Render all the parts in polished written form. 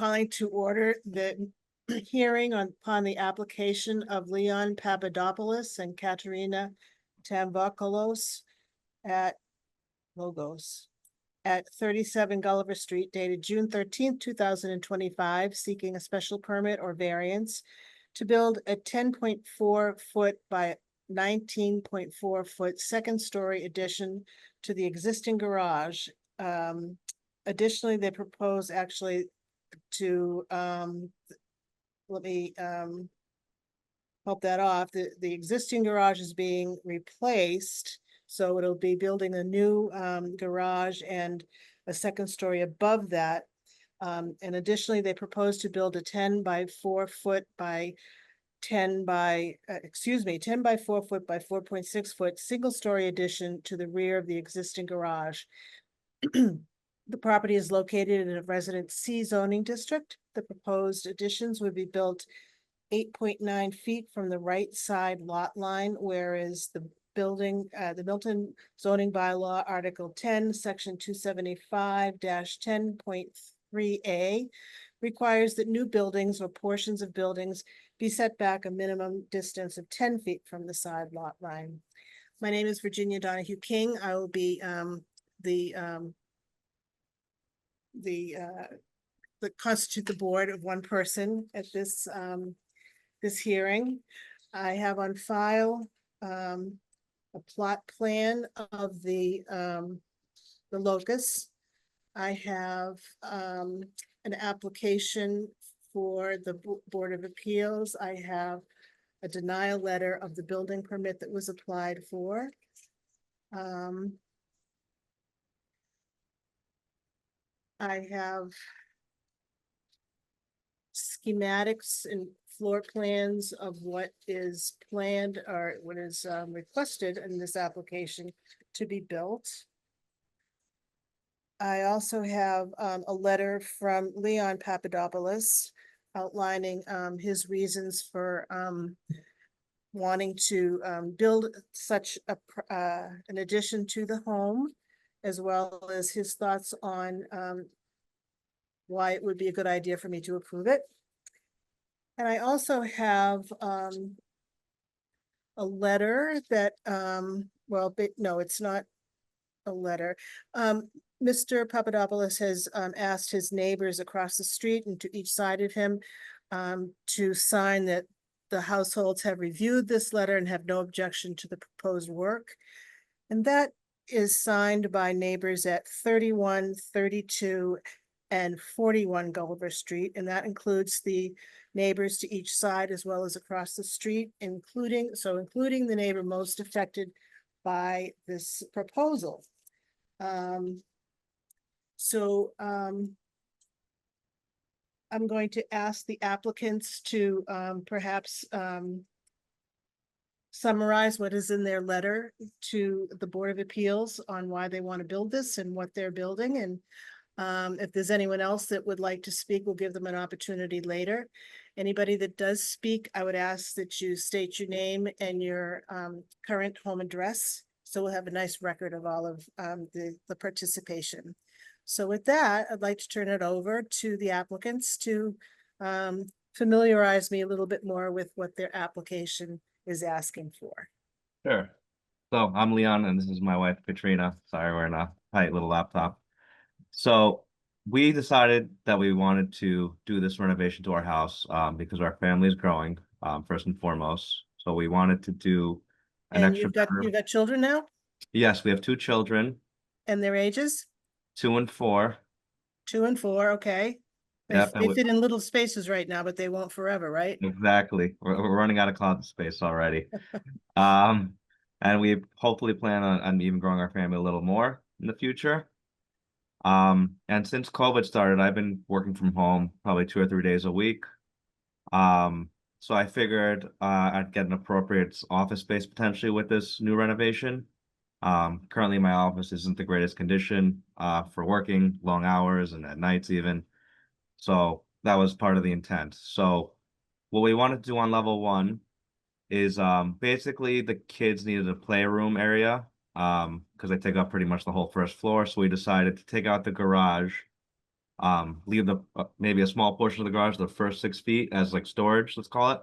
calling to order the hearing upon the application of Leon Papadopoulos and Katerina Tamvokolos at Logos at 37 Gulliver Street, dated June 13th, 2025, seeking a special permit or variance to build a 10.4 foot by 19.4 foot second story addition to the existing garage. Additionally, they propose actually to let me help that off. The existing garage is being replaced, so it'll be building a new garage and a second story above that. And additionally, they propose to build a 10 by 4 foot by 10 by 4 foot by 4.6 foot single story addition to the rear of the existing garage. The property is located in a resident C zoning district. The proposed additions would be built 8.9 feet from the right side lot line, whereas the building, the Milton zoning bylaw, Article 10, Section 275-10.3A requires that new buildings or portions of buildings be set back a minimum distance of 10 feet from the side lot line. My name is Virginia Donahue King. I will be constitute the board of one person at this this hearing. I have on file a plot plan of the locus. I have an application for the Board of Appeals. I have a denial letter of the building permit that was applied for. I have schematics and floor plans of what is planned or what is requested in this application to be built. I also have a letter from Leon Papadopoulos outlining his reasons for wanting to build such an addition to the home, as well as his thoughts on why it would be a good idea for me to approve it. And I also have a letter that, well, no, it's not a letter. Mr. Papadopoulos has asked his neighbors across the street and to each side of him to sign that the households have reviewed this letter and have no objection to the proposed work. And that is signed by neighbors at 31, 32, and 41 Gulliver Street. And that includes the neighbors to each side as well as across the street, including the neighbor most affected by this proposal. I'm going to ask the applicants to perhaps summarize what is in their letter to the Board of Appeals on why they want to build this and what they're building. And if there's anyone else that would like to speak, we'll give them an opportunity later. Anybody that does speak, I would ask that you state your name and your current home address, so we'll have a nice record of all of the participation. So with that, I'd like to turn it over to the applicants to familiarize me a little bit more with what their application is asking for. Sure. So I'm Leon and this is my wife, Katrina. Sorry, we're in a tight little laptop. So we decided that we wanted to do this renovation to our house because our family is growing, first and foremost. So we wanted to do an extra. You've got children now? Yes, we have 2 children. And their ages? 2 and 4. 2 and 4, okay. They fit in little spaces right now, but they won't forever, right? Exactly. We're running out of closet space already. And we hopefully plan on even growing our family a little more in the future. And since COVID started, I've been working from home probably 2 or 3 days a week. So I figured I'd get an appropriate office space potentially with this new renovation. Currently my office isn't the greatest condition for working long hours and at nights even. So that was part of the intent. So what we wanted to do on level 1 is basically the kids needed a playroom area because they take up pretty much the whole first floor. So we decided to take out the garage leave the maybe a small portion of the garage, the first 6 feet as like storage, let's call it.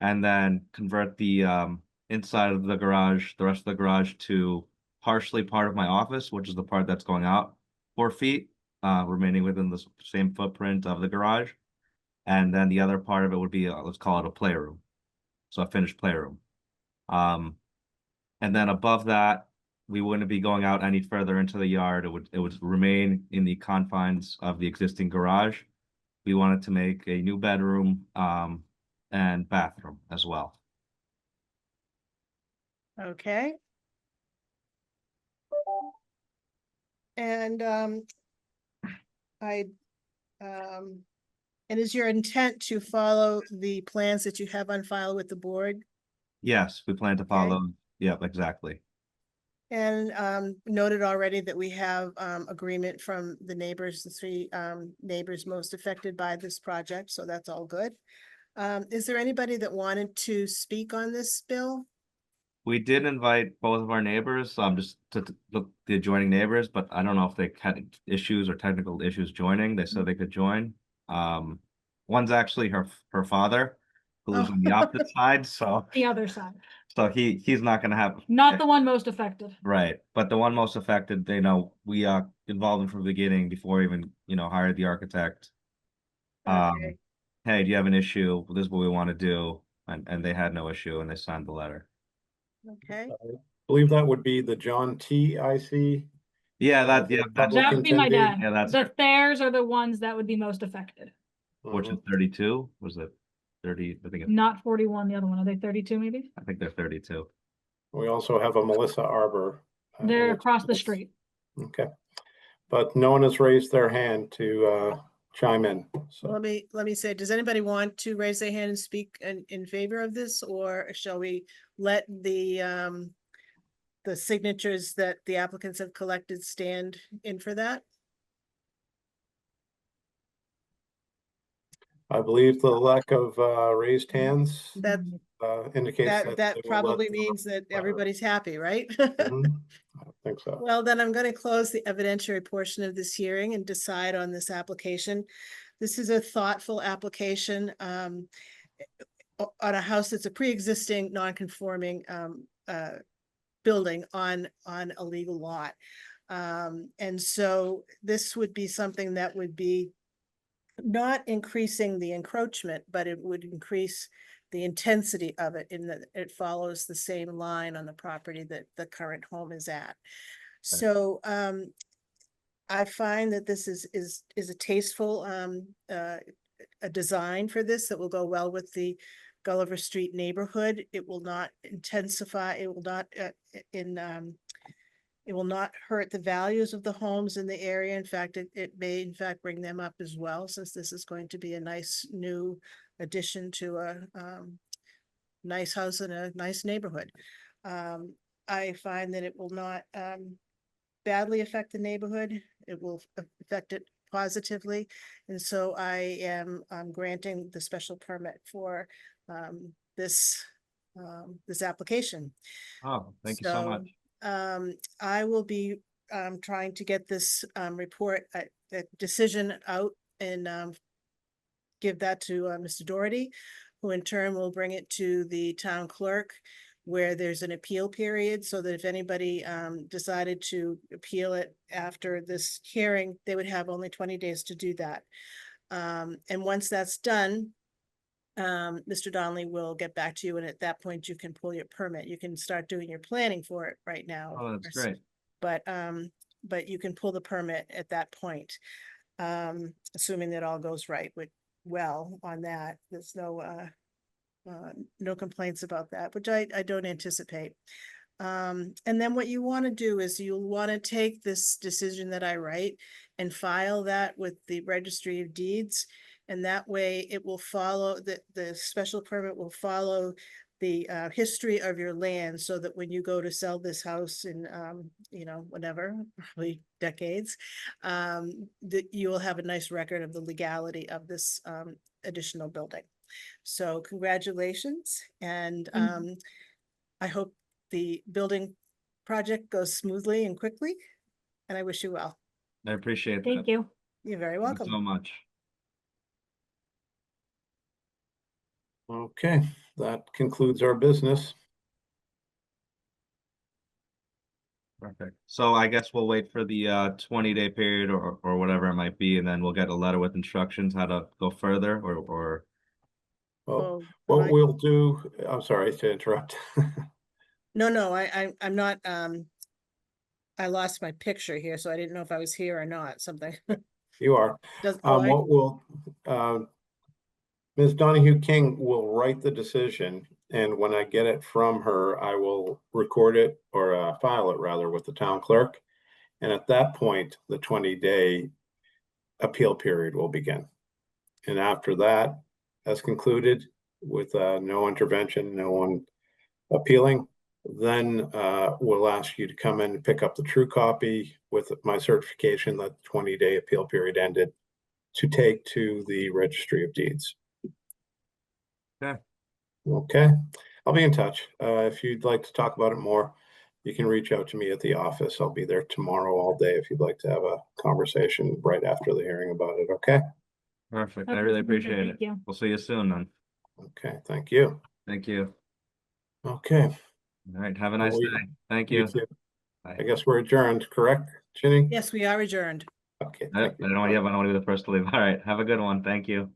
And then convert the inside of the garage, the rest of the garage to partially part of my office, which is the part that's going out 4 feet, remaining within the same footprint of the garage. And then the other part of it would be, let's call it a playroom. So a finished playroom. And then above that, we wouldn't be going out any further into the yard. It would remain in the confines of the existing garage. We wanted to make a new bedroom and bathroom as well. Okay. And I and is your intent to follow the plans that you have on file with the board? Yes, we plan to Okay. follow. Yep, exactly. And noted already that we have agreement from the neighbors, the three neighbors most affected by this project, so that's all good. Is there anybody that wanted to speak on this bill? We did invite both of our neighbors, just to the adjoining neighbors, but I don't know if they had issues or technical issues joining. They said they could join. One's actually her father, who lives on the opposite side, so The other side, he's not gonna have. not the one most affected. Right, but the one most affected, they know we involved them from the beginning before we even, hired the architect. Okay, Hey, do you have an issue? This is what we want to do, and they had no issue, and they signed the letter. okay, I believe that would be the John T. I see. Yeah, That That would be my dad. Yeah, that's The Thayers are the ones that would be most affected, which is 32. Was it 30? not 41, the other one. Are they 32 maybe? I think they're 32. We also have a Melissa Arbor. They're and across the it's- street. Okay, but no one has raised their hand to chime in. So let me say, does anybody want to raise their hand and speak in favor of this, or shall we let the signatures that the applicants have collected stand in for that? I believe the lack of raised hands That, indicates that that they will probably let, means that everybody's happy, right? Mhm. I think so. Well, then I'm going to close the evidentiary portion of this hearing and decide on this application. This is a thoughtful application on a house that's a pre-existing non-conforming building on a legal lot. And so this would be something that would be not increasing the encroachment, but it would increase the intensity of it in that it follows the same line on the property that the current home is at. So I find that this is a tasteful a design for this that will go well with the Gulliver Street neighborhood. It will not intensify, it will not it will not hurt the values of the homes in the area. In fact, it may in fact bring them up as well, since this is going to be a nice new addition to a nice house in a nice neighborhood. I find that it will not badly affect the neighborhood. It will affect it positively. And so I am granting the special permit for this application. Oh, thank you so much. I will be trying to get this report, a decision out and give that to Mr. Doherty, who in turn will bring it to the town clerk, where there's an appeal period, so that if anybody decided to appeal it after this hearing, they would have only 20 days to do that. And once that's done, Mr. Donnelly will get back to you, and at that point you can pull your permit. You can start doing your planning for it right now. Oh, that's great. But you can pull the permit at that point, assuming that all goes right well on that. There's no complaints about that, which I don't anticipate. And then what you want to do is you'll want to take this decision that I write and file that with the Registry of Deeds. And that way it will follow, the special permit will follow the history of your land, so that when you go to sell this house in, whenever, probably decades, that you will have a nice record of the legality of this additional building. So congratulations, and I hope the building project goes smoothly and quickly, and I wish you well. I appreciate that. Thank you. You're very Thank you so welcome. much. Okay, that concludes our business. Perfect. So I guess we'll wait for the 20-day period or whatever it might be, and then we'll get a letter with instructions how to go further or Well, Oh, what I- we'll do, I'm sorry to interrupt. No, I'm not, I lost my picture here, so I didn't know if I was here or not, something. You are. Does, oh, What will, Ms. Donahue King will write the decision, and when I get it from her, I will record it or file it rather with the town clerk. And at that point, the 20-day appeal period will begin. And after that has concluded with no intervention, no one appealing, then we'll ask you to come in and pick up the true copy with my certification that the 20-day appeal period ended to take to the Registry of Deeds. Okay. Okay, I'll be in touch. If you'd like to talk about it more, you can reach out to me at the office. I'll be there tomorrow all day if you'd like to have a conversation right after the hearing about it, okay? Perfect. I Okay, really okay, appreciate it. thank you. We'll see you soon then. Okay, thank you. Thank you. Okay, All right. Have a nice we- day. Thank you you. too. Bye. I guess we're adjourned, correct, Ginny? yes, we are adjourned. Okay, I thank you. don't want to be the first to leave. All right. Have a good one. Thank you.